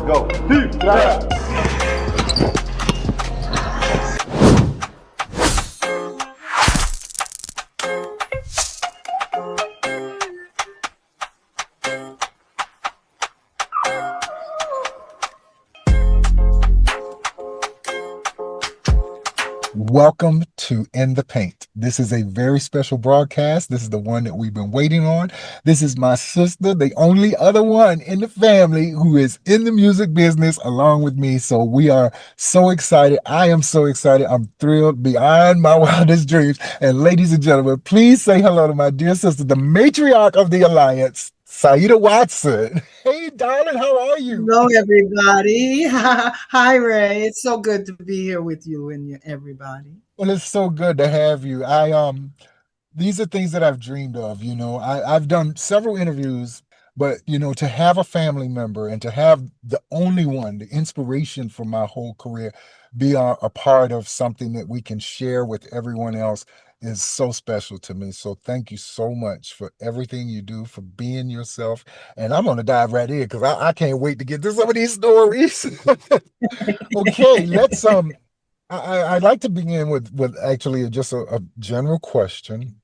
go. Deep dive. Welcome to In the Paint. This is a very special broadcast. This is the one that we've been waiting on. This is my sister, the only other one in the family who is in the music business along with me. So we are so excited. I am so excited. I'm thrilled beyond my wildest dreams. And ladies and gentlemen, please say hello to my dear sister, the Matriarch of the Alliance, Saida Watson. Hey, darling, how are you? Hello, everybody. Hi, Ray. It's so good to be here with you and everybody. Well, it's so good to have you. These are things that I've dreamed of. I've done several interviews, but to have a family member and to have the only one, the inspiration for my whole career, be a part of something that we can share with everyone else is so special to me. So thank you so much for everything you do, for being yourself. And I'm going to dive right in because I can't wait to get to some of these stories. Okay, I'd like to begin with actually just a general question,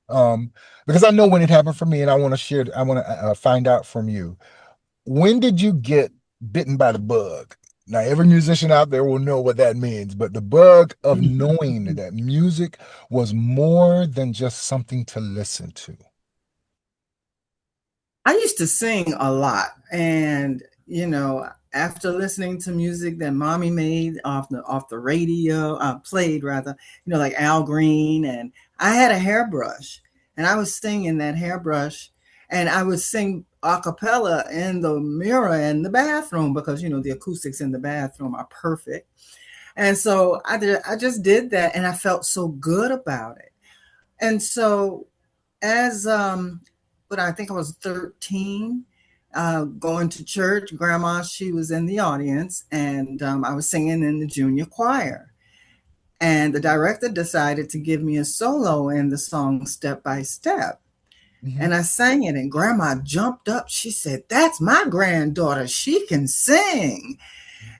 because I know when it happened for me, and I want to find out from you. When did you get bitten by the bug? Now, every musician out there will know what that means, but the bug of knowing that music was more than just something to listen to. I used to sing a lot, and after listening to music that mommy made off the radio, played rather, like Al Green, and I had a hairbrush, and I was singing that hairbrush, and I would sing a cappella in the mirror in the bathroom because the acoustics in the bathroom are perfect. And so I just did that, and I felt so good about it. And so as but I think I was 13, going to church. Grandma, she was in the audience, and I was singing in the junior choir. And the director decided to give me a solo in the song Step by Step. Mm-hmm. And I sang it, and Grandma jumped up. She said, "That's my granddaughter. She can sing."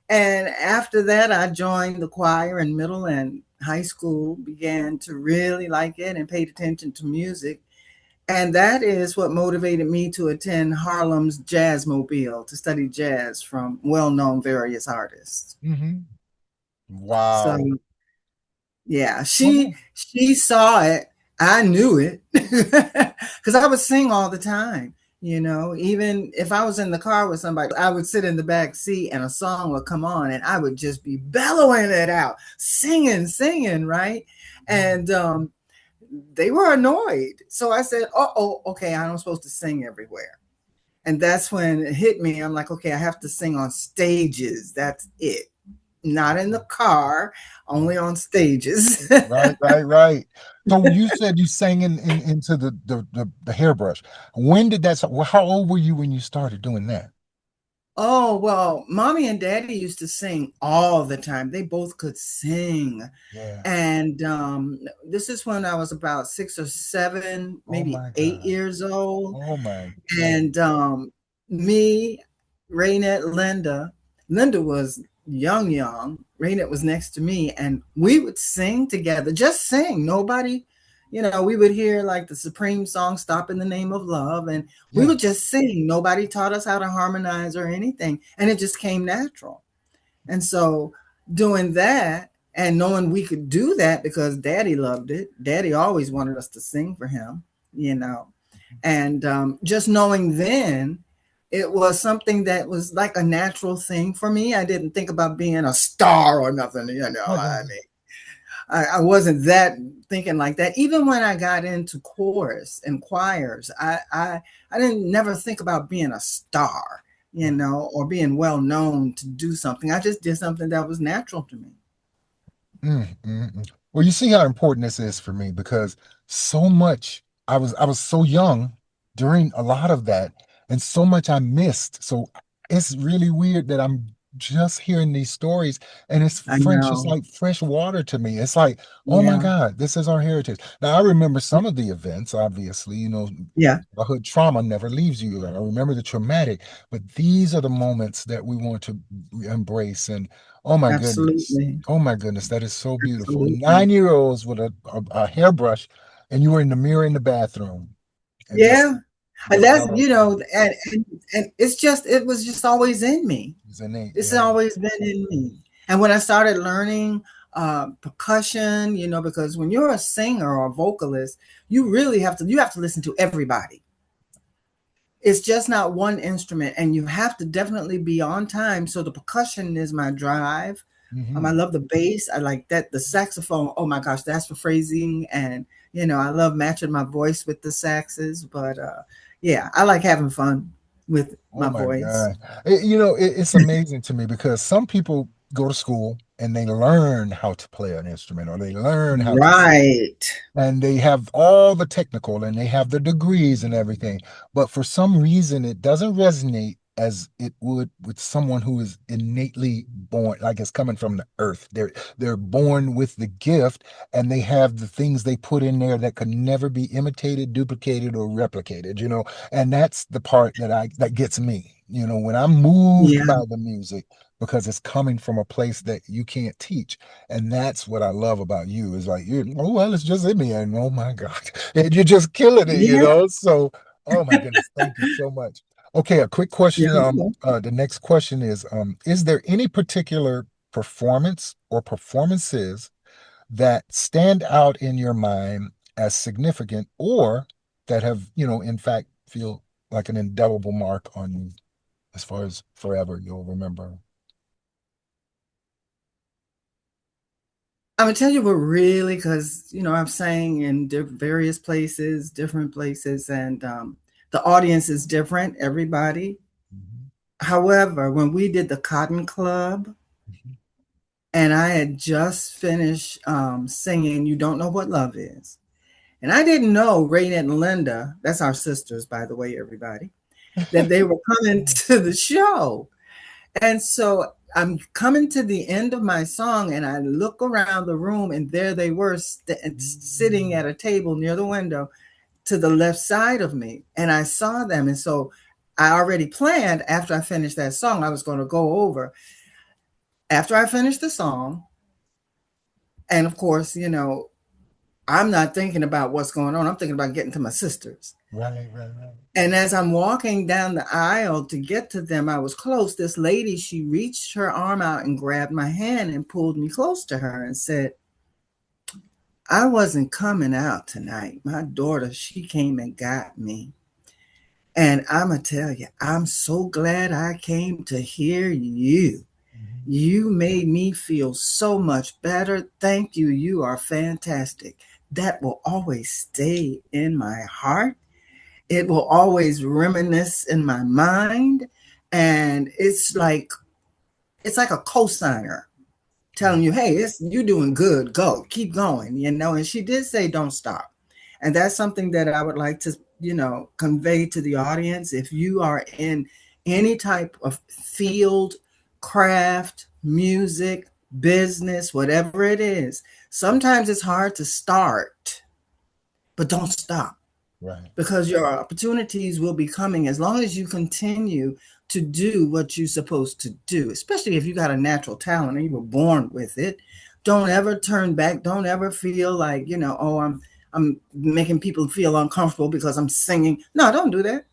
And after that, I joined the choir in middle and high school, began to really like it and paid attention to music. And that is what motivated me to attend Harlem's Jazzmobile to study jazz from well-known various artists. Mm-hmm. Wow. So, yeah, she saw it. I knew it because I would sing all the time. Even if I was in the car with somebody, I would sit in the back seat and a song would come on and I would just be bellowing it out, singing, right? And they were annoyed. So I said, okay, I'm supposed to sing everywhere. And that's when it hit me. I'm like, okay, I have to sing on stages. That's it. Not in the car, only on stages. Right. So you said you sang into the hairbrush. When did that? How old were you when you started doing that? Oh, well, mommy and daddy used to sing all the time. They both could sing. Yeah. And this is when I was about 6 or 7, maybe 8 years old. Oh my God. And me, Raynette, Linda was young. Raynette was next to me, and we would sing together, just sing. Nobody, we would hear like the Supreme song, Stop in the Name of Love, and we would just sing. Nobody taught us how to harmonize or anything, and it just came natural. And so doing that and knowing we could do that because daddy loved it. Daddy always wanted us to sing for him, and just knowing then, it was something that was like a natural thing for me. I didn't think about being a star or nothing, I mean, I wasn't thinking like that. Even when I got into chorus and choirs, I didn't never think about being a star, or being well known to do something. I just did something that was natural to me. Well, you see how important this is for me because so much I was so young during a lot of that. And so much I missed. So it's really weird that I'm just hearing these stories, and it's I French, it's know. like fresh water to me. It's like, oh my Yeah. God, this is our heritage. Now I remember some of the events, obviously, Yeah. childhood trauma never leaves you. I remember the traumatic, but these are the moments that we want to embrace. And oh my goodness, Absolutely. oh my goodness, that is so beautiful. Absolutely. 9 year olds with a hairbrush, and you were in the mirror in the bathroom, and just Yeah. And your that's, heart and it's just, it was just always in me. is innate. This has Yeah. always been in me. And when I started learning percussion, because when you're a singer or a vocalist, you have to listen to everybody. It's just not one instrument, and you have to definitely be on time. So the percussion is my drive. I Hmm. love the bass. I like that. The saxophone, oh my gosh, that's for phrasing. And I love matching my voice with the saxes. But yeah, I like having fun with Oh my my voice. God. It's amazing to me because some people go to school and they learn how to play an instrument or they learn how to sing, Right. and they have all the technical and they have the degrees and everything. But for some reason, it doesn't resonate as it would with someone who is innately born, like it's coming from the earth. They're born with the gift, and they have the things they put in there that could never be imitated, duplicated, or replicated, and that's the part that gets me, when I'm moved Yeah. by the music because it's coming from a place that you can't teach. And that's what I love about you is like, oh, well, it's just in me. And oh my God, and you're just killing it, Yeah. So, oh my goodness, thank you so much. Okay, a quick Yeah. question. The next question is there any particular performance or performances that stand out in your mind as significant or that have, in fact, feel like an indelible mark on you as far as forever you'll remember? I'm gonna tell you what really, because I've sang in various places, different places, and the audience is different, everybody. Mhm, However, when we did the Cotton Club, mhm, and I had just finished singing "You Don't Know What Love Is," and I didn't know Ray and Linda, that's our sisters, by the way, everybody, that they were coming to the show. And so I'm coming to the end of my song, and I look around the room, and there they were sitting mhm. at a table near the window to the left side of me. And I saw them. And so I already planned after I finished that song, I was going to go over. After I finished the song, and of course, I'm not thinking about what's going on. I'm thinking about getting to my sisters. Right, right, right. And as I'm walking down the aisle to get to them, I was close. This lady, she reached her arm out and grabbed my hand and pulled me close to her and said, I wasn't coming out tonight. My daughter, she came and got me. And I'm going to tell you, I'm so glad I came to hear you. Mhm. You made me feel so much better. Thank you. You are fantastic. That will always stay in my heart. It will always reminisce in my mind. And it's like a cosigner telling Right, you, hey, you're doing good. Go, keep going. And she did say, don't stop. And that's something that I would like to, convey to the audience. If you are in any type of field, craft, music, business, whatever it is, sometimes it's hard to start, but don't stop, right. because your opportunities will be coming as long as you continue to do what you're supposed to do, especially if you got a natural talent and you were born with it. Don't ever turn back. Don't ever feel like, oh, I'm making people feel uncomfortable because I'm singing. No, don't do that,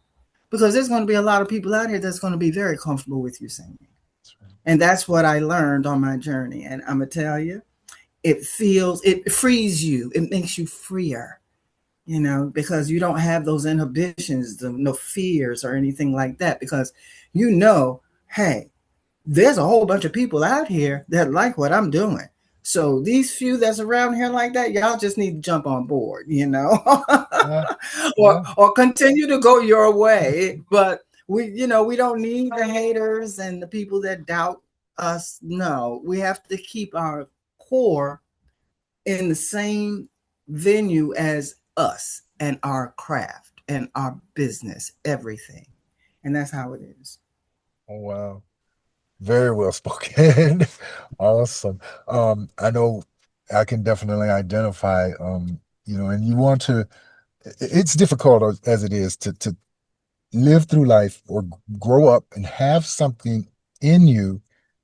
because there's going to be a lot of people out here that's going to be very comfortable with you singing. That's right. And that's what I learned on my journey. And I'm going to tell you, it frees you. It makes you freer, because you don't have those inhibitions, no fears or anything like that, because hey, there's a whole bunch of people out here that like what I'm doing. So these few that's around here like that, y'all just need to jump on board, Yeah, or yeah. or continue to go your way. But we don't need the haters and the people that doubt us. No, we have to keep our core in the same venue as us and our craft and our business, everything. And that's how it is. Oh, wow. Very well spoken. Awesome. I know I can definitely identify, and you want to, it's difficult as it is to live through life or grow up and have something in you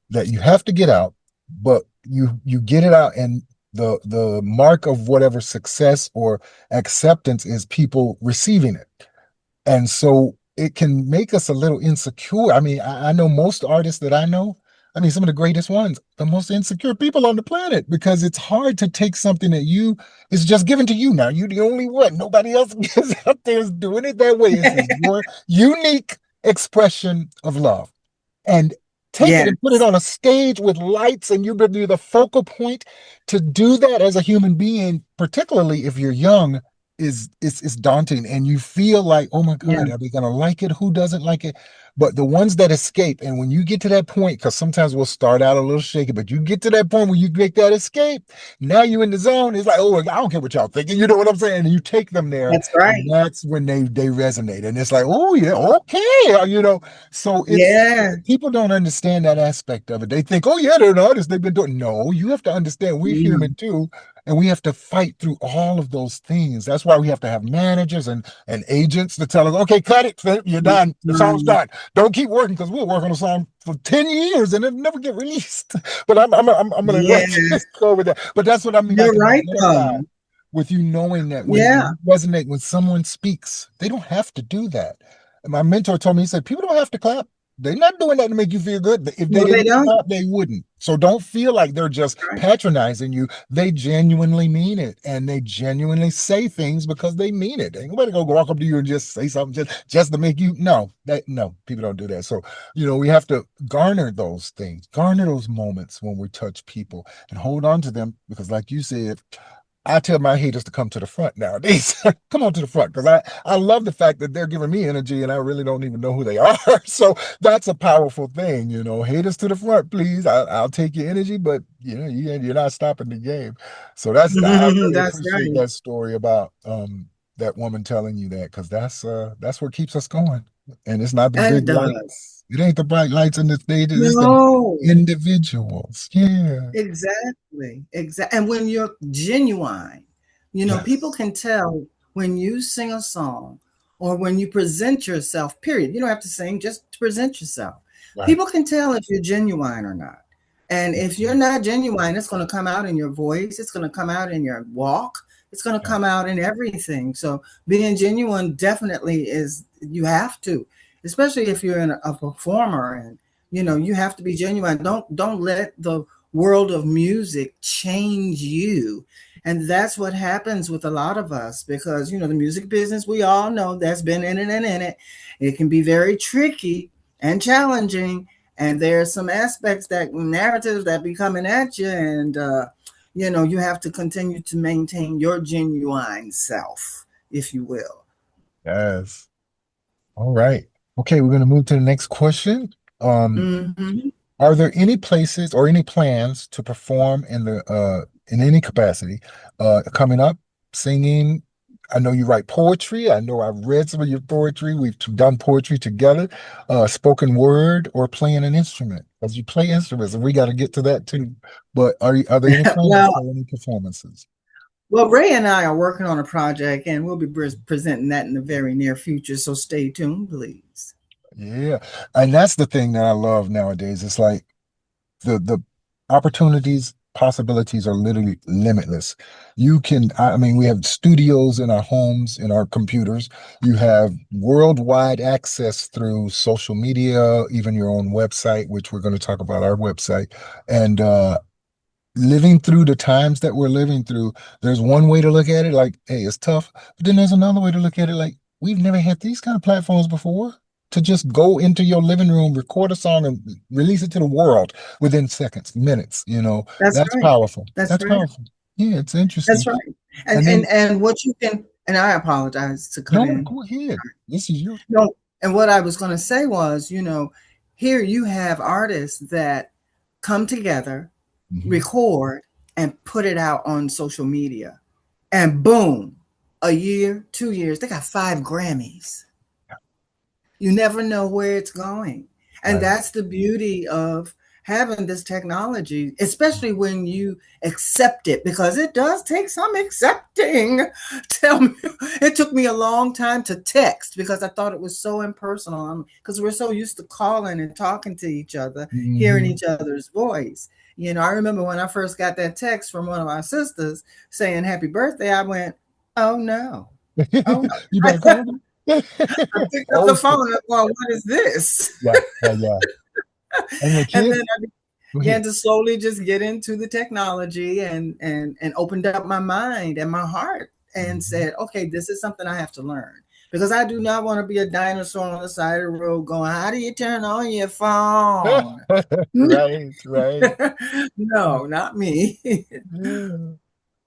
that you have to get out, but you get it out, and the mark of whatever success or acceptance is people receiving it. And so it can make us a little insecure. I mean, I know most artists that I know, I mean, some of the greatest ones, the most insecure people on the planet, because it's hard to take something that you is just given to you now. You're the only one. Nobody else is out there is doing it that way. This is your unique expression of love. And take it and put it Yes. on a stage with lights, and you're going to be the focal point. To do that as a human being, particularly if you're young, is daunting, and you feel like, oh my Yeah. God, are they going to like it? Who doesn't like it? But the ones that escape, and when you get to that point, because sometimes we'll start out a little shaky, but you get to that point where you make that escape, now you're in the zone. It's like, oh, I don't care what y'all thinking. You know what I'm saying? And you take them there, That's and right. that's when they resonate, and it's like, oh yeah, okay. So it's Yeah. people don't understand that aspect of it. They think, oh yeah, they're an artist. They've been doing. No, you have to understand we're No. human too, and we have to fight through all of those things. That's why we have to have managers and agents to tell us, okay, cut it, you're done. The song's Mhm. done. Don't keep working because we'll work on a song for 10 years and it'll never get released. But I'm gonna Yeah. let you go with that. But that's what I mean. I You're can right, identify though. with you knowing that when Yeah. you resonate, when someone speaks, they don't have to do that. And my mentor told me, he said, people don't have to clap. They're not doing that to make you feel good. If they No, they didn't don't. clap, they wouldn't. So don't feel like they're just Right. patronizing you. They genuinely mean it, and they genuinely say things because they mean it. Ain't nobody gonna walk up to you and just say something just to make you. No, people don't do that. So we have to garner those things, garner those moments when we touch people, and hold on to them because, like you said, I tell my haters to come to the front nowadays. Come on to the front because I love the fact that they're giving me energy and I really don't even know who they are. So that's a powerful thing. Haters to the front, please. I'll take your energy, but you're not stopping the game. So I really That's appreciate right. that story about that woman telling you that, because that's what keeps us going. And it's not the And big it lights. does. It ain't the bright lights in the stages. It's the No. individuals. Yeah. Exactly. Exactly. And when you're genuine, people Yes. can tell when you sing a song or when you present yourself, period. You don't have to sing, just to present yourself. Right. People can tell if you're genuine or not. And if you're not genuine, it's going to come out in your voice, it's going to come out in your walk, it's going to Yeah. come out in everything. So being genuine definitely is, you have to, especially if you're a performer, and you have to be genuine. Don't let the world of music change you. And that's what happens with a lot of us, because the music business, we all know, that's been in it and in it. It can be very tricky and challenging, and there are some aspects, that narratives that be coming at you, and you have to continue to maintain your genuine self, if you will. Yes. All right. Okay, we're going to move to the next question. Um, Hmm. are there any places or any plans to perform in any capacity coming up, singing? I know you write poetry. I know I've read some of your poetry. We've done poetry together, spoken word or playing an instrument. Because you play instruments, and we got to get to that too. But are there any plans Well, for any performances? Ray and I are working on a project, and we'll be presenting that in the very near future. So stay tuned, please. Yeah. And that's the thing that I love nowadays. It's like the opportunities, possibilities are literally limitless. I mean, we have studios in our homes, in our computers. You have worldwide access through social media, even your own website, which we're going to talk about our website. And living through the times that we're living through, there's one way to look at it, like, hey, it's tough. But then there's another way to look at it, like, we've never had these kind of platforms before. To just go into your living room, record a song, and release it to the world within seconds, minutes, That's that's right. powerful. That's That's right. powerful. Yeah, it's interesting. That's right. And And and then, and what you can, and I apologize to cut no, in. go ahead. This is your. No, and what I was going to say was, here you have artists that come together, Mhm. record, and put it out on social media, and boom, a year, 2 years, they got 5 Grammys. You never know where it's going. And right. that's the beauty of having this technology, especially when you accept it, because it does take some accepting. Tell me, it took me a long time to text because I thought it was so impersonal. Because we're so used to calling and talking to each other, hearing Hmm. each other's voice. I remember when I first got that text from one of my sisters saying happy birthday, I went, oh no. Oh no. You better call me. I picked up the Old phone school. and well, what is this? Yeah, yeah, yeah. And the And kids, then I go began ahead. to slowly just get into the technology and opened up my mind and my heart and Mhm. said, okay, this is something I have to learn. Because I do not want to be a dinosaur on the side of the road going, how do you turn on your phone? Right, right. No, not me. Yeah.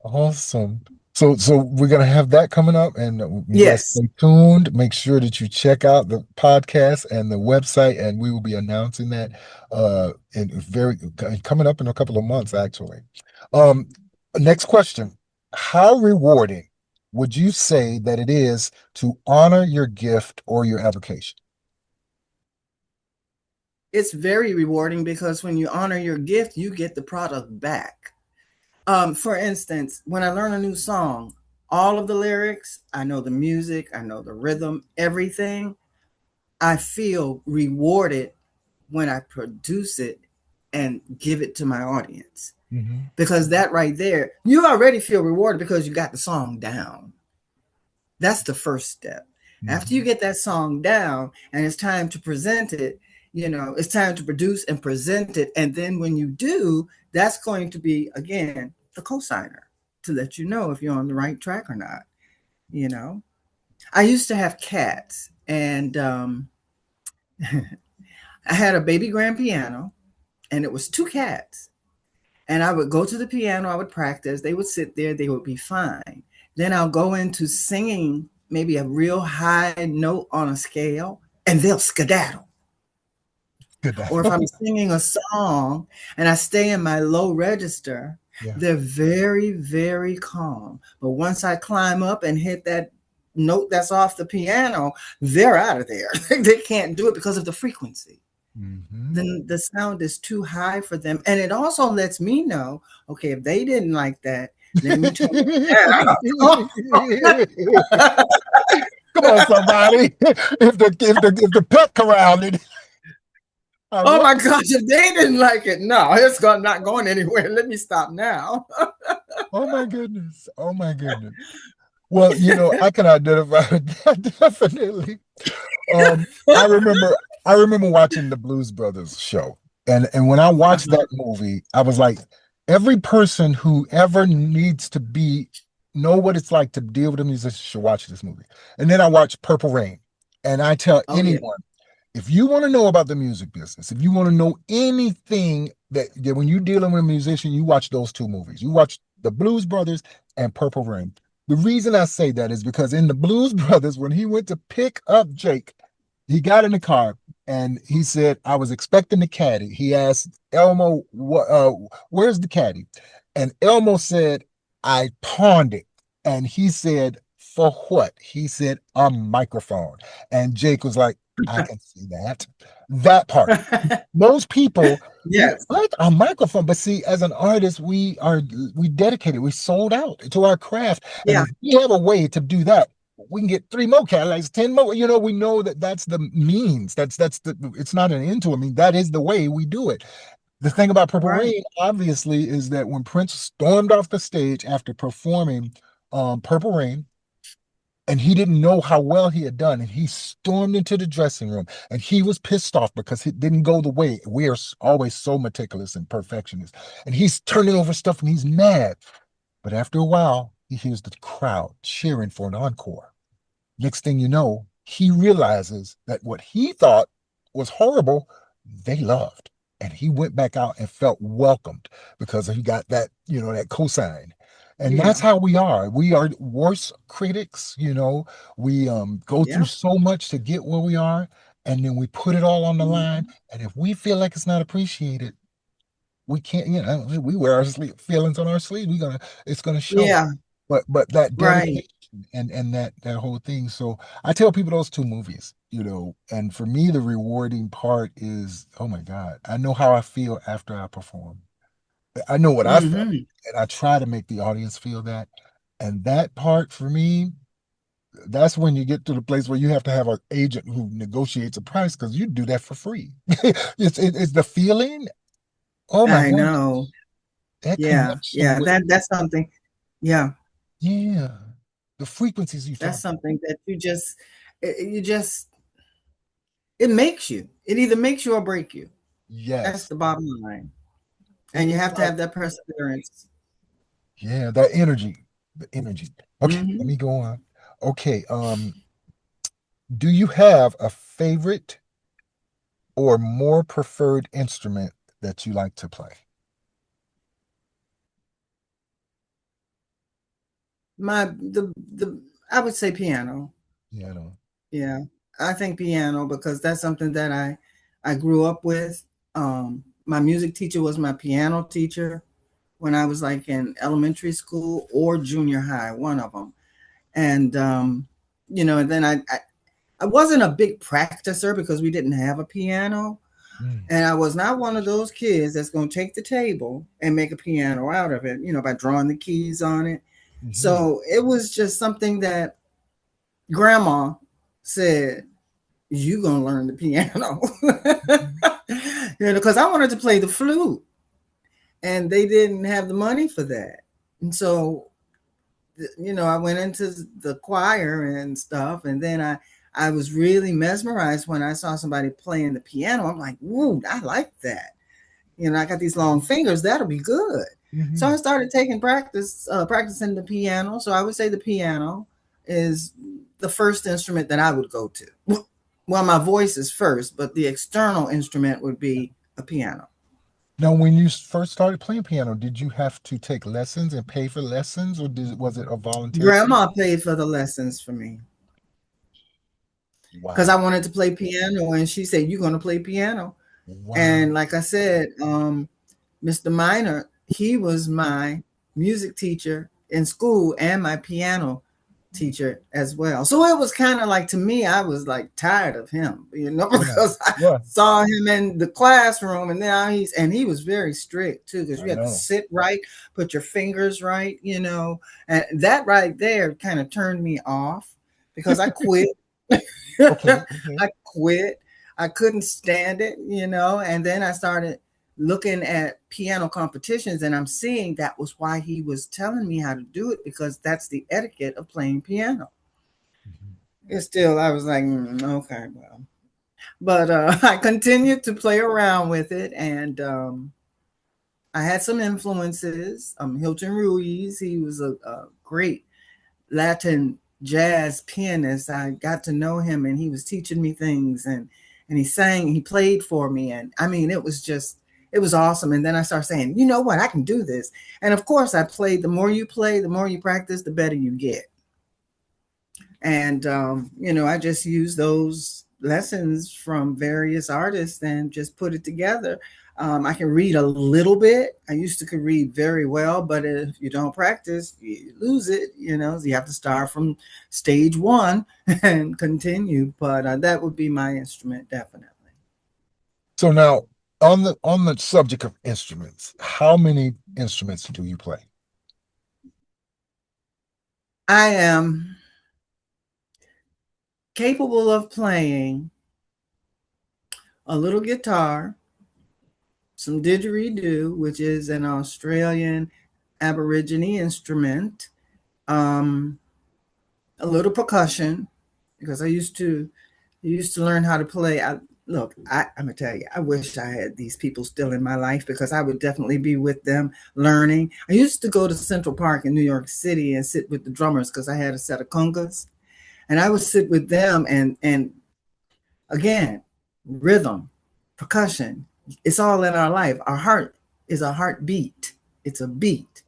Awesome. So we're gonna have that coming up, and you guys Yes, stay tuned. Make sure that you check out the podcast and the website, and we will be announcing that in very coming up in a couple of months, actually. Um, Next question. How rewarding would you say that it is to honor your gift or your avocation? it's very rewarding because when you honor your gift, you get the product back. For instance, when I learn a new song, all of the lyrics, I know the music, I know the rhythm, everything. I feel rewarded when I produce it and give it to my audience. Hmm. Because that right there, you already feel rewarded because you got the song down. That's the first step. After you Hmm. get that song down and it's time to present it, it's time to produce and present it. And then when you do, that's going to be, again, the cosigner to let you know if you're on the right track or not. You know, I used to have cats, and I had a baby grand piano, and it was two cats. And I would go to the piano, I would practice, they would sit there, they would be fine. Then I'll go into singing maybe a real high note on a scale, and they'll skedaddle. Good. Or if I'm singing a song and I stay in my low register, Yeah. they're very, very calm. But once I climb up and hit that note that's off the piano, they're out of there. They can't do it because of the frequency. Hmm. Then the sound is too high for them. And it also lets me know, okay, if they didn't like that, let me turn it down. Come on, somebody. If the pet corralled, Oh what? my gosh, if they didn't like it, no, not going anywhere. Let me stop now. Oh my goodness. Oh my goodness. Well, I can identify with that definitely. I remember I remember watching the Blues Brothers show. And when I watched Uh-huh. that movie, I was like, every person who ever needs to know what it's like to deal with a musician should watch this movie. And then I watched Purple Rain. And I tell Oh yeah. anyone, if you want to know about the music business, if you want to know anything that when you're dealing with a musician, you watch those two movies. You watch the Blues Brothers and Purple Rain. The reason I say that is because in the Blues Brothers, when he went to pick up Jake, he got in the car and he said, I was expecting the caddy. He asked Elmo, where's the caddy? And Elmo said, I pawned it. And he said, for what? He said, a microphone. And Jake was like, I can see that. That part. Most people, Yes. like a microphone, but see, as an artist, we dedicated, we sold out to our craft. And Yeah. if we have a way to do that, we can get three more Cadillacs, 10 more. We know that that's the means. It's not an end to it. I mean, that is the way we do it. The thing about Purple Right. Rain, obviously, is that when Prince stormed off the stage after performing Purple Rain, and he didn't know how well he had done, and he stormed into the dressing room, and he was pissed off because it didn't go the way we are always so meticulous and perfectionist, and he's turning over stuff and he's mad. But after a while, he hears the crowd cheering for an encore. Next thing you know, he realizes that what he thought was horrible, they loved. And he went back out and felt welcomed because he got that cosign. And that's Yeah. how we are. We are worse critics. We go through Yeah. so much to get where we are, and then we put it all on the line. Mhm. And if we feel like it's not appreciated, we can't, we wear our feelings on our sleeve. It's gonna show. Yeah. But that Right. dedication and that whole thing. So I tell people those two movies, and for me the rewarding part is, oh my God, I know how I feel after I perform. I know what I felt, Hmm. and I try to make the audience feel that. And that part for me, that's when you get to the place where you have to have an agent who negotiates a price because you do that for free. It's the feeling. Oh my I God, know. that Yeah, connection yeah. with, That's something. Yeah, yeah, the frequencies you that's talk. something that you just it makes you. It either makes you or break you. That's Yes, the bottom line. And you it's have to like, have that perseverance. yeah, that energy, the energy. Okay, let Hmm. me go on. Okay, do you have a favorite or more preferred instrument that you like to play? The I would say piano. Yeah, I know. Yeah, I think piano because that's something that I grew up with. My music teacher was my piano teacher when I was like in elementary school or junior high, one of them. And and then I wasn't a big practicer because we didn't have a piano, Mm, and I was not one of those kids that's going to take the table and make a piano out of it, by drawing the keys on it. mhm, So it was just something that grandma said, you gonna learn the piano. mhm, Because I wanted to play the flute and they didn't have the money for that. And so, I went into the choir and stuff, and then I was really mesmerized when I saw somebody playing the piano. I'm like, woo, I like that. I got these long fingers, that'll be good. So I mhm. started taking practicing the piano. So I would say the piano is the first instrument that I would go to. Well, my voice is first, but the external instrument would be a piano. Now, when you first started playing piano, did you have to take lessons and pay for lessons, or was it a voluntary thing? Grandma paid for the lessons for me because I Wow. wanted to play piano, and she said, "You're going to play piano." Wow. And like I said, Mr. Minor, he was my music teacher in school and my piano teacher as well. So it was kind of like, to me, I was like tired of him, Yeah. because I Yeah. saw him in the classroom, and now he was very strict too, because I you have to know. sit right, put your fingers right, and that right there kind of turned me off because I quit. Okay. Okay. I quit. I couldn't stand it, and then I started looking at piano competitions, and I'm seeing that was why he was telling me how to do it, because that's the etiquette of playing piano. Mhm. It's still, I was like, okay, well, but I continued to play around with it, and I had some influences. Hilton Ruiz, he was a great Latin jazz pianist. I got to know him, and he was teaching me things, and he played for me, and I mean, it was awesome. And then I started saying, you know what, I can do this. And of course, I played. The more you play, the more you practice, the better you get. And I just use those lessons from various artists and just put it together. I can read a little bit. I used to could read very well, but if you don't practice, you lose it. So you have to start from stage one and continue. But that would be my instrument, definitely. So now, on the subject of instruments, how many instruments do you play? I am capable of playing a little guitar, some didgeridoo, which is an Australian Aborigine instrument, um, a little percussion, because I used to learn how to play. I'm gonna tell you, I wish I had these people still in my life, because I would definitely be with them learning. I used to go to Central Park in New York City and sit with the drummers because I had a set of congas, and I would sit with them, and again, rhythm, percussion, it's all in our life. Our heart is a heartbeat. It's a beat,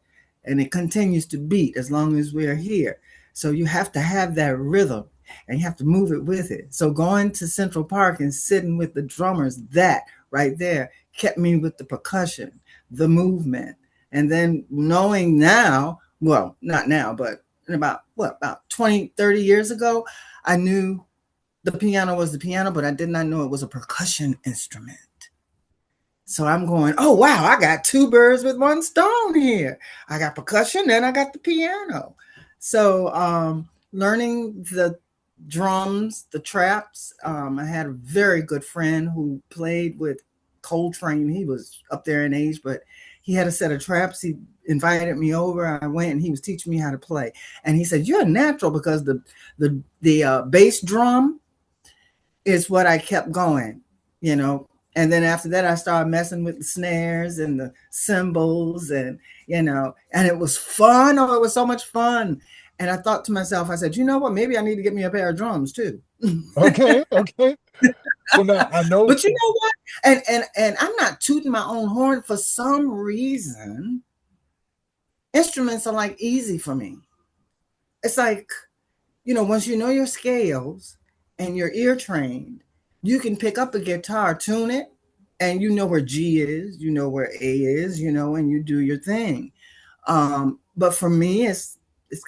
and it continues to beat as long as we're here. So you have to have that rhythm, and you have to move it with it. So going to Central Park and sitting with the drummers, that right there kept me with the percussion, the movement. And then knowing now, well, not now, but and about 20, 30 years ago, I knew the piano was the piano, but I did not know it was a percussion instrument. So I'm going, oh, wow, I got two birds with one stone here. I got percussion and I got the piano. So learning the drums, the traps, I had a very good friend who played with Coltrane. He was up there in age, but he had a set of traps. He invited me over. I went and he was teaching me how to play. And he said, you're a natural, because the bass drum is what I kept going, you know. And then after that, I started messing with the snares and the cymbals, and, you know, and it was fun. Oh, it was so much fun. And I thought to myself, I said, you know what? Maybe I need to get me a pair of drums too. Okay, okay. So now I know. But you know what? And I'm not tooting my own horn. For some reason, instruments are like easy for me. It's like, you know, once you know your scales and you're ear trained, you can pick up a guitar, tune it, and you know where G is, you know where A is, you know, and you do your thing. But for me, it's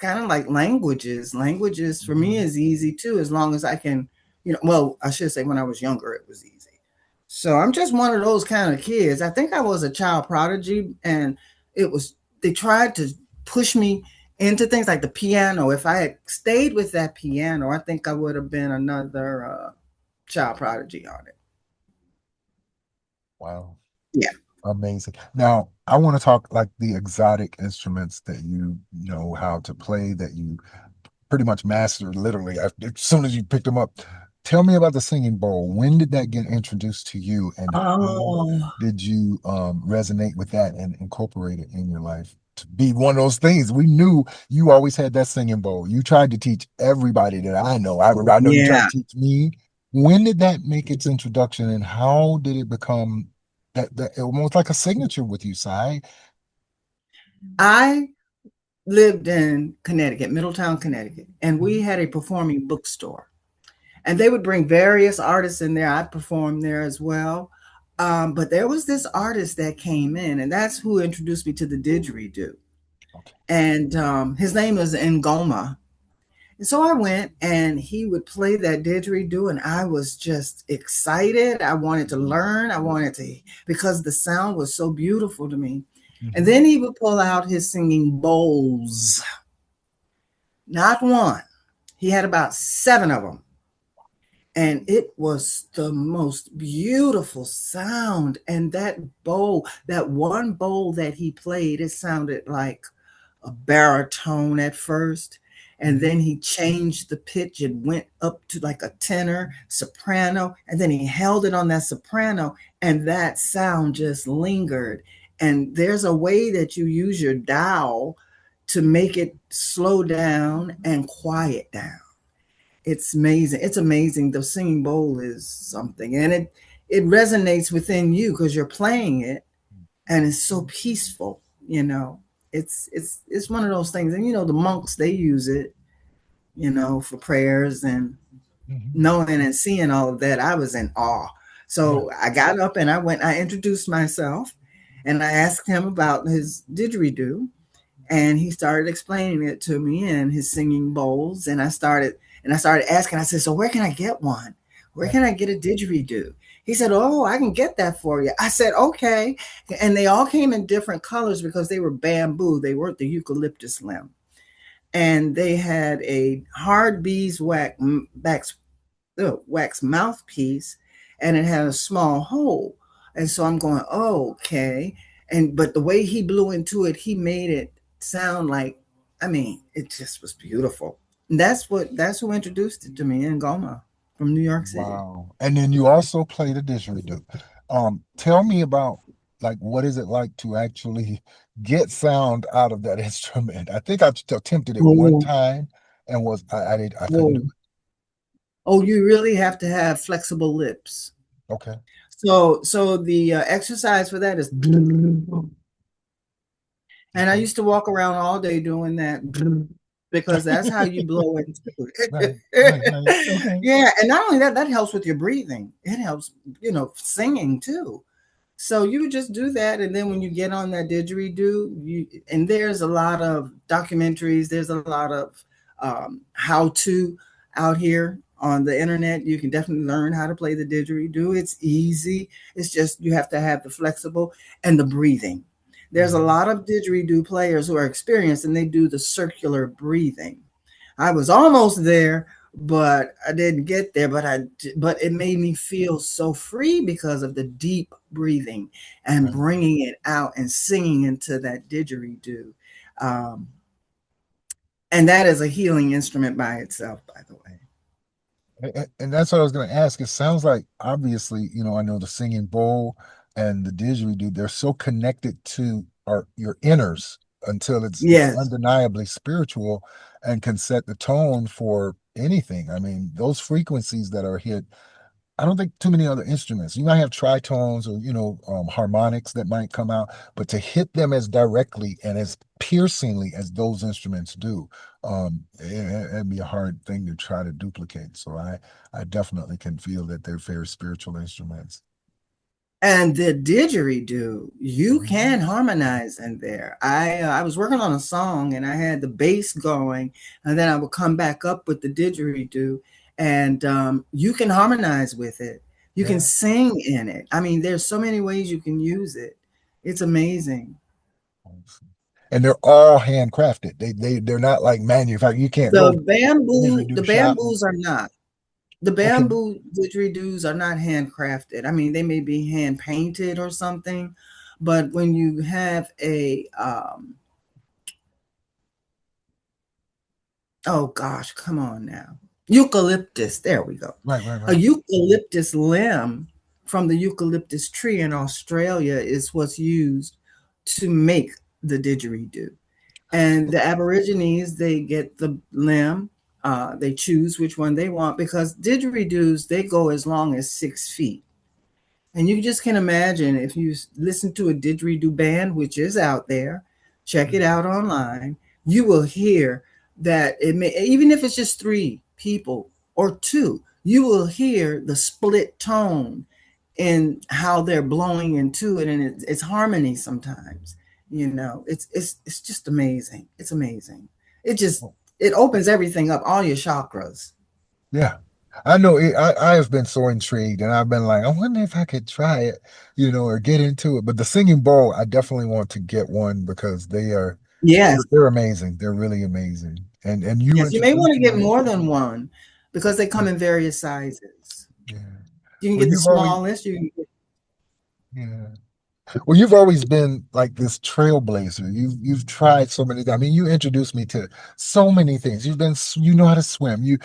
kind of like languages. Languages for me is easy too, as long as I can, you know. Well, I should say when I was younger, it was easy. So I'm just one of those kind of kids. I think I was a child prodigy, and it was they tried to push me into things like the piano. If I had stayed with that piano, I think I would have been another child prodigy on it. Wow. Yeah. Amazing. Now, I want to talk like the exotic instruments that you know how to play, that you pretty much mastered literally as soon as you picked them up. Tell me about the singing bowl. When did that get introduced to you, and how Oh, did you resonate with that and incorporate it in your life to be one of those things? We knew you always had that singing bowl. You tried to teach everybody that I know. I know you tried yeah. to teach me. When did that make its introduction, and how did it become that almost like a signature with you, Sai? I lived in Connecticut, Middletown, Connecticut, and we had a performing bookstore. And they would bring various artists in there. I performed there as well. But there was this artist that came in, and that's who introduced me to the didgeridoo. Okay. And his name is Ngoma. And so I went, and he would play that didgeridoo, and I was just excited. I wanted to learn. I wanted to, because the sound was so beautiful to me. And Mhm. then he would pull out his singing bowls, not one. He had about seven of them. And it was the most beautiful sound. And that bowl, that one bowl that he played, it sounded like a baritone at first. And Mhm. then he changed the pitch. It went up to like a tenor, soprano. And then he held it on that soprano. And that sound just lingered. And there's a way that you use your dial to make it slow down and quiet down. It's amazing. It's amazing. The singing bowl is something, and it resonates within you because you're playing it, and it's so peaceful. You know, it's one of those things. And you know, the monks, they use it, you know, for prayers, and Mhm. knowing and seeing all of that, I was in awe. Yeah. So I got up and I went. I introduced myself, and I asked him about his didgeridoo, and he started explaining it to me and his singing bowls. And I started asking. I said, so where can I get one? Where Yeah. can I get a didgeridoo? He said, oh, I can get that for you. I said, okay. And they all came in different colors because they were bamboo. They weren't the eucalyptus limb. And they had a hard wax mouthpiece, and it had a small hole. And so I'm going, oh, okay. And but the way he blew into it, he made it sound like, I mean, it just was beautiful. And that's who introduced it to me, in Goma from New York City. Wow. And then you also play the didgeridoo. Tell me about like what is it like to actually get sound out of that instrument? I think attempted it one Oh, time and I couldn't do oh, oh, you really have to have flexible lips. it. Okay. So the exercise for that is, and I Okay. used to walk around all day doing that, because that's how you blow into Right. it. Right. Right. Okay. Yeah, and not only that, that helps with your breathing. It helps, you know, singing too. So you would just do that, and then when you get on that didgeridoo, you and there's a lot of documentaries, there's a lot of how to out here on the internet. You can definitely learn how to play the didgeridoo. It's easy. It's just you have to have the flexible and the breathing. There's a Mhm. lot of didgeridoo players who are experienced, and they do the circular breathing. I was almost there, but I didn't get there. But it made me feel so free because of the deep breathing and Right. bringing it out and singing into that didgeridoo. Um, and that is a healing instrument by itself, by the way. And that's what I was going to ask. It sounds like obviously, I know the singing bowl and the didgeridoo, they're so connected to your inners until it's Yes. undeniably spiritual and can set the tone for anything. I mean, those frequencies that are hit, I don't think too many other instruments. You might have tritones or harmonics that might come out, but to hit them as directly and as piercingly as those instruments do, it'd be a hard thing to try to duplicate. So I definitely can feel that they're very spiritual instruments. And the didgeridoo, you Mhm. can harmonize in there. I was working on a song and I had the bass going, and then I would come back up with the didgeridoo, and you can harmonize with it. You can Yeah. sing in it. I mean, there's so many ways you can use it. It's amazing. And they're all handcrafted. They're not like manufactured. You can't go The didgeridoo shop. bamboos are not. The Okay. bamboo didgeridoos are not handcrafted. I mean, they may be hand painted or something, but when you have a oh gosh, come on now. Eucalyptus, there we go. Right, right, A right. eucalyptus limb from the eucalyptus tree in Australia is what's used to make the didgeridoo. And the Aborigines, they get the limb, they choose which one they want because didgeridoos, they go as long as 6 feet. And you just can imagine if you listen to a didgeridoo band, which is out there, check it out online, you will hear that it may, even if it's just three people or two, you will hear the split tone in how they're blowing into it, and it's harmony sometimes. It's just amazing. It's amazing. It just it opens everything up, all your chakras. Yeah. I know I have been so intrigued and I've been like, I wonder if I could try it, or get into it. But the singing bowl, I definitely want to get one because Yes, they're amazing. They're really amazing. And you yes. You may want introduced to get me. more than one because they come in various sizes. Yeah. You can Well, get the you've always smallest. You can get, yeah. Well, you've always been like this trailblazer. You've tried so many. I mean, you introduced me to so many things. You know how to swim. You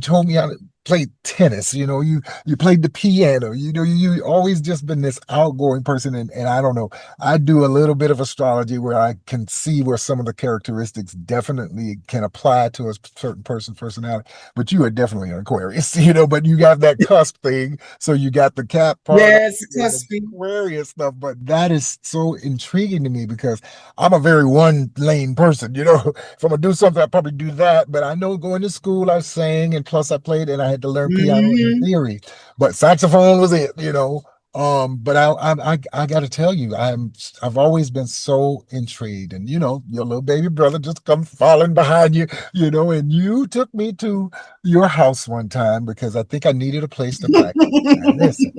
told me how to play tennis. You played the piano. You always just been this outgoing person. And I don't know. I do a little bit of astrology where I can see where some of the characteristics definitely can apply to a certain person's personality. But you are definitely an Aquarius, but you got that cusp thing. So you got the cap part yes, the cuspy. Aquarius stuff, but that is so intriguing to me because I'm a very one lane person. If I'm gonna do something, I probably do that. But I know going to school, I sang, and plus I played, and I had to learn piano in Hmm. theory. But saxophone was it. But I got to tell you, I've always been so intrigued, and your little baby brother just come falling behind you, and you took me to your house one time because I think I needed a place to practice. Now, listen.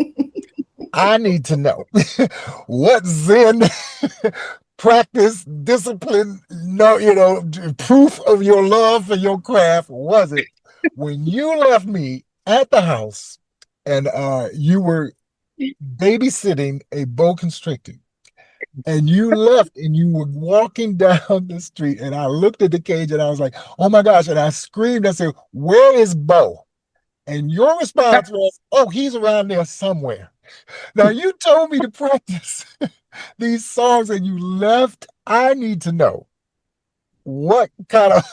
I need to know what Zen practice, discipline, no, proof of your love for your craft was it when you left me at the house and you were babysitting a boa constrictor and you left and you were walking down the street and I looked at the cage and I was like, oh my gosh, and I screamed, I said, where is Bo? And your response was, oh, he's around there somewhere. Now you told me to practice these songs and you left. I need to know what kind of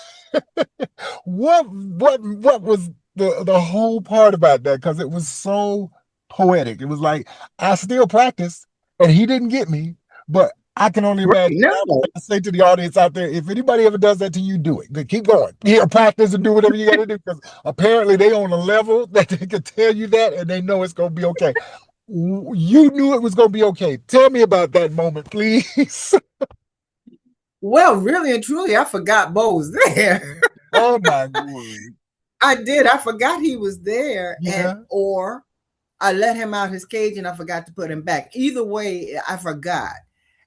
what was the whole part about that because it was so poetic. It was like I still practice and he didn't get me, but I can only Right. imagine. I would No. like to say to the audience out there, if anybody ever does that to you, do it. Then keep going. Practice and do whatever you got to do because apparently they on a level that they can tell you that and they know it's gonna be okay. You knew it was going to be okay. Tell me about that moment, please. Well, really and truly, I forgot Bo was there. Oh my word. I did. I forgot he was there, and Yeah, or I let him out his cage and I forgot to put him back. Either way, I forgot.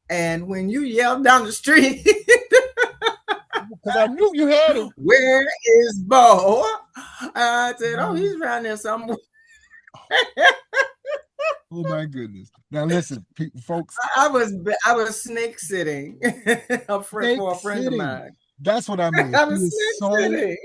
And when you yelled down the street, because I knew you had him. "Where is Bo?" I said, "Oh, Mm. he's around there somewhere." Oh my goodness. Now listen, folks, I was snake sitting snake for a friend of sitting. mine. That's what I mean. I He was is snake so sitting.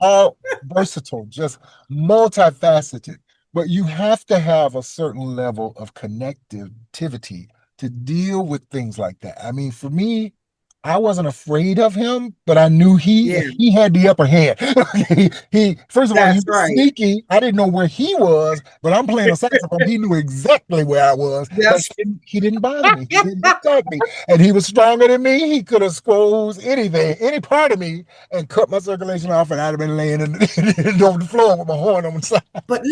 all versatile, just multifaceted. But you have to have a certain level of connectivity to deal with things like that. I mean, for me, I wasn't afraid of him, but I knew Yeah, he had the upper hand. He first of all, he that's was right. sneaky. I didn't know where he was, but I'm playing a saxophone. He knew exactly where I was, but That's he didn't bother me. He didn't attack me, and he was stronger than me. He could have squeezed anything, any part of me, and cut my circulation off, and I'd have been laying on the floor with my horn on the side. but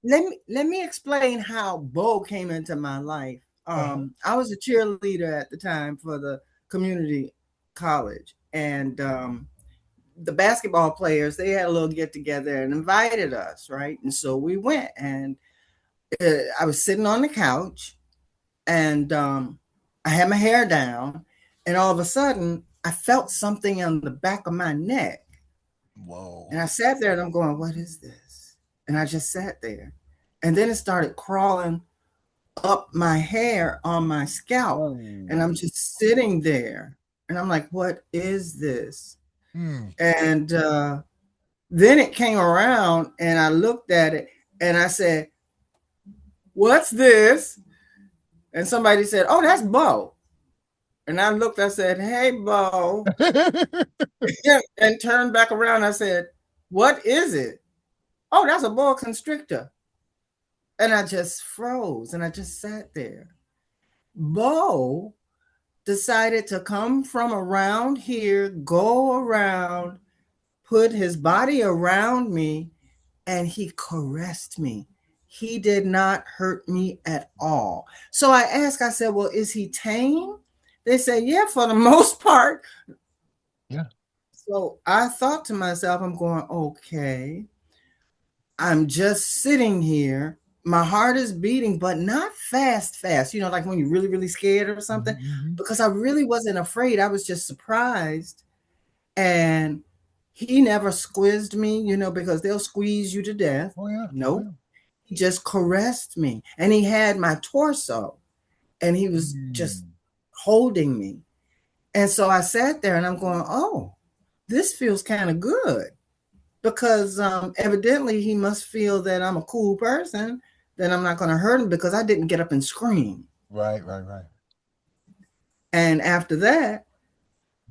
let me explain how Bo came into my life. Uh-huh. I was a cheerleader at the time for the community college, and the basketball players they had a little get together and invited us, right? And so we went, and I was sitting on the couch, and I had my hair down, and all of a sudden I felt something on the back of my neck, Whoa. and I sat there, and I'm going, "What is this?" And I just sat there, and then it started crawling up my hair on my scalp, and Whoa. I'm just sitting there, and I'm like, "What is this?" Hmm. And then it came around, and I looked at it, and I said, "What's this?" And somebody said, "Oh, that's Bo." And I looked, I said, "Hey, Bo," and turned back around. I said, "What is it?" "Oh, that's a boa constrictor." And I just froze and I just sat there. Bo decided to come from around here, go around, put his body around me, and he caressed me. He did not hurt me at all. So I asked, I said, "Well, is he tame?" They said, "Yeah, for the most part." Yeah. So I thought to myself, I'm going, okay, I'm just sitting here. My heart is beating, but not fast, fast. You know, like when you're really, really scared or something, Mhm. because I really wasn't afraid. I was just surprised. And he never squizzed me, you know, because they'll squeeze you to death. Oh yeah. Oh Nope. yeah. He just caressed me. And he had my torso and he was just Mm. holding me. And so I sat there and I'm going, oh, this feels kind of good because evidently he must feel that I'm a cool person, that I'm not going to hurt him because I didn't get up and scream. Right, right, right. And after that,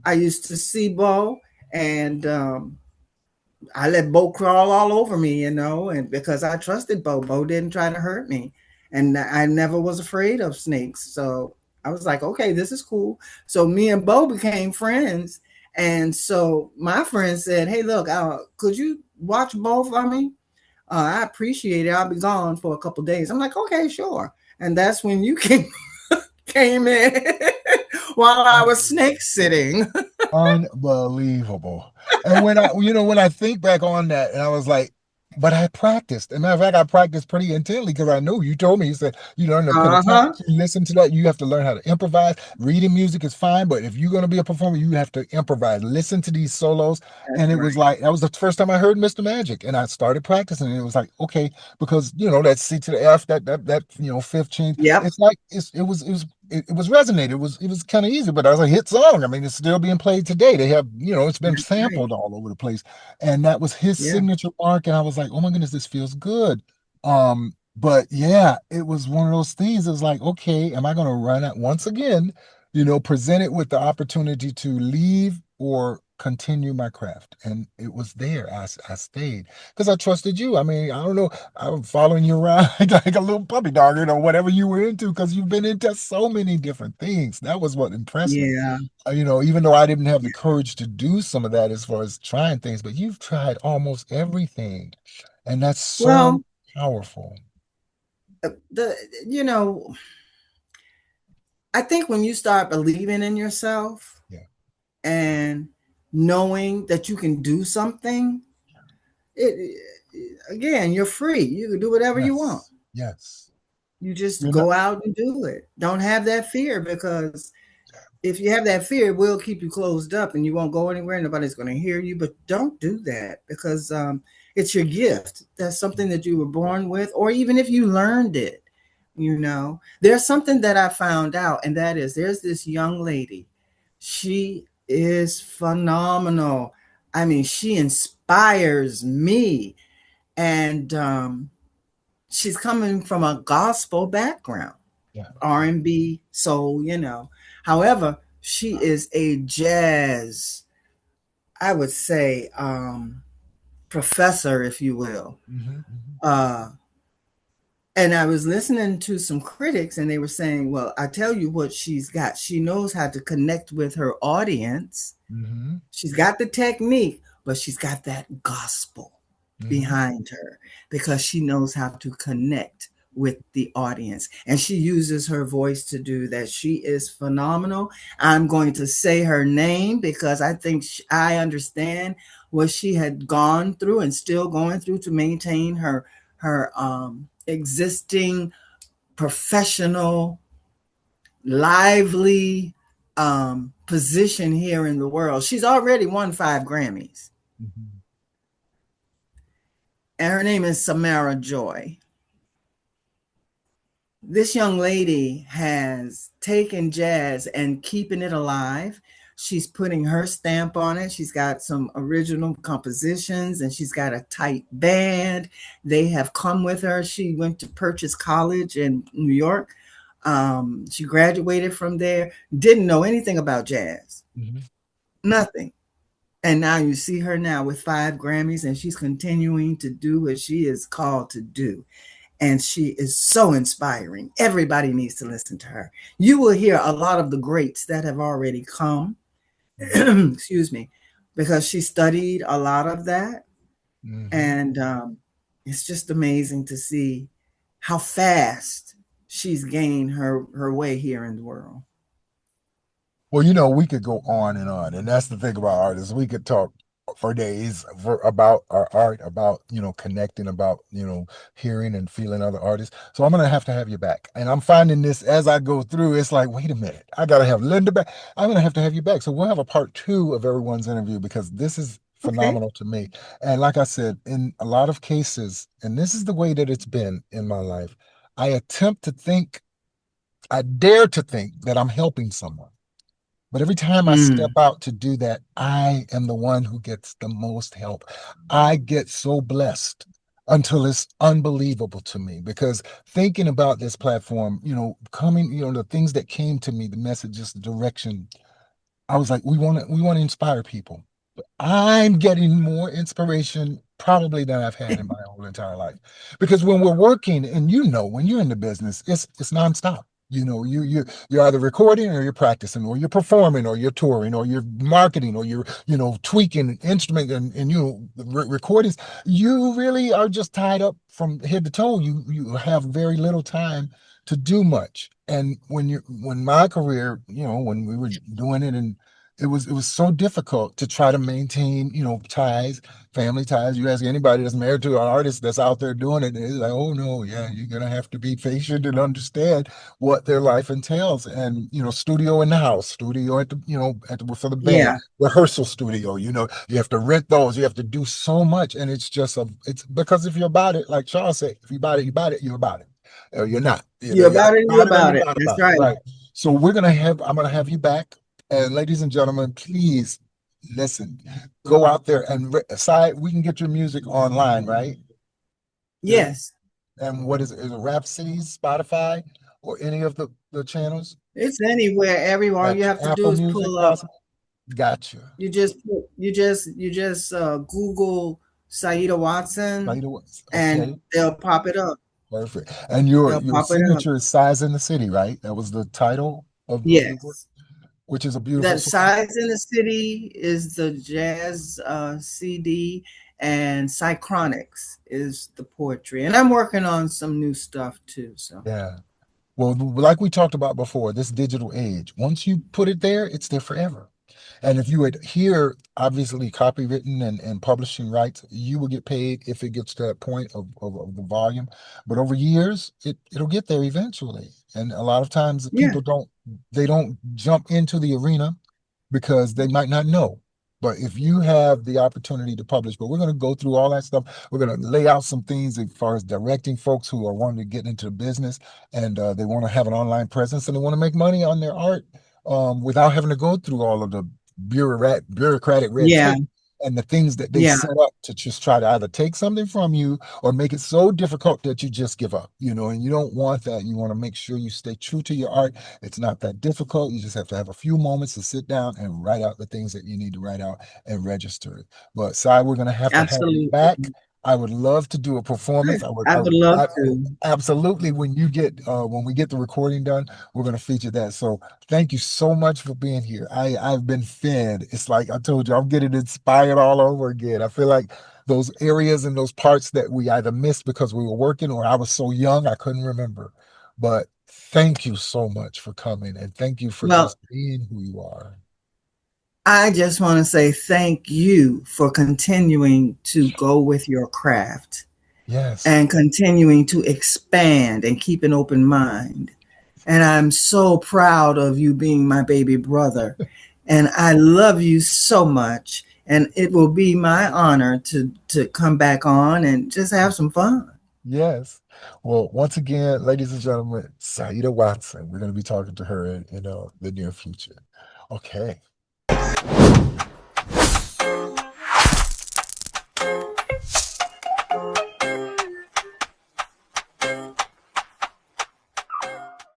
I used to see Bo, and I let Bo crawl all over me, you know, and because I trusted Bo, Bo didn't try to hurt me. And I never was afraid of snakes. So I was like, okay, this is cool. So me and Bo became friends. And so my friend said, hey, look, could you watch Bo for me? I appreciate it. I'll be gone for a couple of days. I'm like, okay, sure. And that's when you came in while I was snake sitting. Unbelievable. And when when I think back on that, and I was like, but I practiced. As a matter of fact, I practiced pretty intently because I knew you told me, you said you learn to put attention, Uh-huh. you listen to that, you have to learn how to improvise. Reading music is fine, but if you're going to be a performer, you have to improvise. Listen to these solos. That's And it was right. like, that was the first time I heard Mr. Magic. And I started practicing. And it was like, okay, because that C to the F, that fifth change, Yep. it's like it was resonated. It was kind of easy, but as a hit song. I mean, it's still being played today. They have, it's been That's right. sampled all over the place. And that was his Yeah. signature mark. And I was like, oh my goodness, this feels good. But yeah, it was one of those things. It was like, okay, am I gonna run out once again, presented with the opportunity to leave or continue my craft? And it was there. I stayed because I trusted you. I mean, I don't know. I'm following you around like a little puppy dog, whatever you were into, because you've been into so many different things. That was what impressed me. Yeah. Even though I didn't have the courage to do some of that as far as trying things, but you've tried almost everything. And that's so Well, powerful. the you know, I think when you start believing in yourself Yeah. and knowing that you can do something, it again, you're free. You can do whatever you want. Yes. Yes. You just You're not. go out and do it. Don't have that fear, because if you have that fear, it will keep you closed up and you won't go anywhere. Nobody's going to hear you. But don't do that, because it's your gift. That's something that you were born with, or even if you learned it. There's something that I found out, and that is there's this young lady. She is phenomenal. I mean, she inspires me. And she's coming from a gospel background, Yeah. R&B, soul. However, she is a jazz, I would say, professor, if you will. Hmm. Uh, and I was listening to some critics, and they were saying, well, I tell you what she's got. She knows how to connect with her audience. Hmm. She's got the technique, but she's got that gospel Hmm. behind her, because she knows how to connect with the audience, and she uses her voice to do that. She is phenomenal. I'm going to say her name because I think I understand what she had gone through and still going through to maintain her existing professional, lively position here in the world. She's already won 5 Grammys, Hmm. and her name is Samara Joy. This young lady has taken jazz and keeping it alive. She's putting her stamp on it. She's got some original compositions, and she's got a tight band. They have come with her. She went to Purchase College in New York. She graduated from there, didn't know anything about jazz, Hmm. nothing. And now you see her now with 5 Grammys, and she's continuing to do what she is called to do. And she is so inspiring. Everybody needs to listen to her. You will hear a lot of the greats that have already come, excuse me, because she studied a lot of that. Hmm. And it's just amazing to see how fast she's gained her way here in the world. Well, we could go on, and that's the thing about artists. We could talk for days about our art, about, connecting, about, hearing and feeling other artists. So I'm gonna have to have you back. And I'm finding this as I go through, it's like, wait a minute, I gotta have Linda back. I'm gonna have to have you back. So we'll have a part 2 of everyone's interview because this is Okay. phenomenal to me. And like I said, in a lot of cases, and this is the way that it's been in my life, I attempt to think, I dare to think that I'm helping someone. But every time I step Mm. out to do that, I am the one who gets the most help. I get so blessed until it's unbelievable to me because thinking about this platform, coming, the things that came to me, the messages, the direction, I was like, we want to inspire people. But I'm getting more inspiration probably than I've had in my whole entire life. Because when we're working, and when you're in the business, it's nonstop. You're either recording or you're practicing or you're performing or you're touring or you're marketing or you're tweaking instrument and recordings. You really are just tied up from head to toe. You have very little time to do much. And when my career, when we were doing it, and it was so difficult to try to maintain, ties, family ties. You ask anybody that's married to an artist that's out there doing it, it's like, oh no, yeah, you're gonna have to be patient and understand what their life entails. And studio in the house, studio at the, for the band, Yeah. rehearsal studio, you have to rent those, you have to do so much. And it's because if you're about it, like Charles said, if you about it, you about it, you're about it. Or you're not. You're You're about it, you're about it or you're about it. not That's about it. right. Right. So I'm gonna have you back. And ladies and gentlemen, please listen. Go out there and aside, we can get your music online, right? There, Yes. and what is it? Is it Rhapsody, Spotify, or any of the channels? It's anywhere, everywhere. All you Gotcha. have to do Apple is Music, pull up. possible. Gotcha. You just Google Saida Watson, Saida Watson. and Okay, they'll pop it up. perfect. And your They'll your pop it up. signature is "Size in the City," right? That was the title of your work, Yes. which is a beautiful That song. Size in the City is the jazz CD, and synchronics is the poetry. And I'm working on some new stuff too. So Yeah. Well, like we talked about before, this digital age, once you put it there, it's there forever. And if you adhere, obviously, copywritten and publishing rights, you will get paid if it gets to that point of the volume. But over years, it'll get there eventually. And a lot of times yeah, people don't jump into the arena because they might not know. But if you have the opportunity to publish, but we're going to go through all that stuff. We're going to lay out some things as far as directing folks who are wanting to get into the business and they want to have an online presence and they want to make money on their art without having to go through all of the bureaucratic red yeah, tape and the things that they yeah, set up to just try to either take something from you or make it so difficult that you just give up, and you don't want that. You want to make sure you stay true to your art. It's not that difficult. You just have to have a few moments to sit down and write out the things that you need to write out and register it. But Sai, we're gonna have to have you back. absolutely. I would love to do a performance. I would, I I would would love to. absolutely when we get the recording done, we're gonna feature that. So thank you so much for being here. I've been fed. It's like I told you, I'm getting inspired all over again. I feel like those areas and those parts that we either missed because we were working or I was so young I couldn't remember. But thank you so much for coming and thank you for Well, just being who you are. I just want to say thank you for continuing to go with your craft Yes. and continuing to expand and keep an open mind. And I'm so proud of you being my baby brother. And I love you so much. And it will be my honor to come back on and just have some fun. Yes. Well, once again, ladies and gentlemen, Saida Watson. We're going to be talking to her in the near future. Okay.